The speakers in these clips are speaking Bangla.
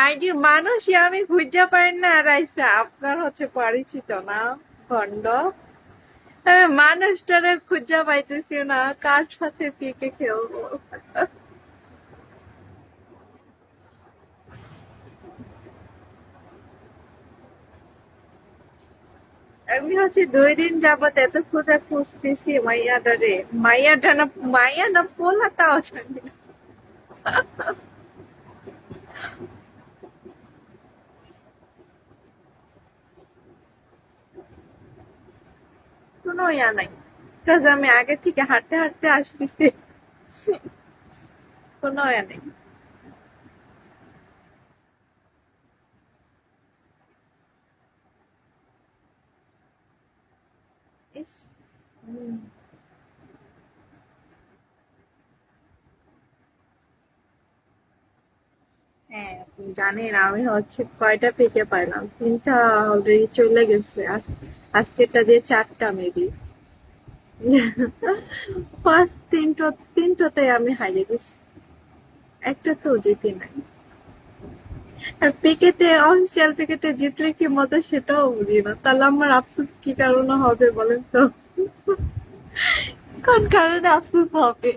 আইডির মানুষই আমি খুঁজে পাই না, রাইসা আপনার হচ্ছে পরিচিত না ভণ্ড। আমি মানুষটারে খুঁজে পাইতেছি না, কার সাথে পিকে খেলবো। আমি হচ্ছে 2 দিন যাবত এত খোঁজা খুঁজতেছি মাইয়াটারে। মাইয়াটা না, মাইয়া না পোলা তাও জানি না। কোনো ইয়া নাই, কাজ আমি আগে থেকে হাঁটতে হাঁটতে আসতেছি। কোনো ইয়া নেই। ইস, হুম। হ্যাঁ, আপনি জানেন আমি হচ্ছে কয়টা পেকে পাইলাম, 3টা অলরেডি চলে গেছে। আজকেরটা দিয়ে 4টা মেবি। ফার্স্ট তিনটাতে আমি হারিয়ে গেছি, একটা তো জিতি নাই। আর পিকেতে, অফিসিয়াল পিকেতে জিতলে কি মজা সেটাও বুঝি না, তাহলে আমার আফসোস কি কারণে হবে বলেন তো? কোন কারণে আফসোস হবে?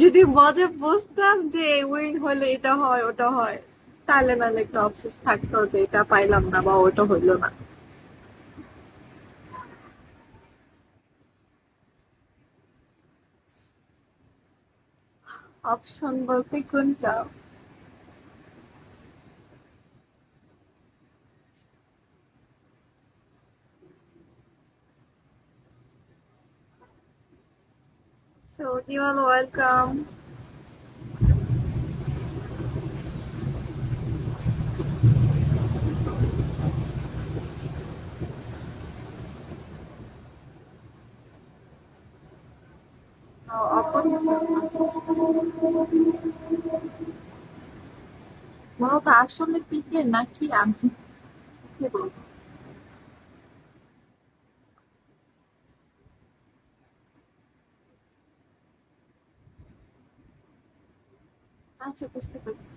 যদি মজা বুঝতাম যে উইন হলে এটা হয় ওটা হয়, তাহলে নাহলে একটু আফসোস থাকতো যে এটা পাইলাম না বা ওটা হইলো না। অপশন বলতে কোনটা? So you are welcome. অপরিচিত, আচ্ছা আচ্ছা। মূলত আসলে পিকে নাকি আমি কি বলবো? আচ্ছা, বুঝতে পারছি।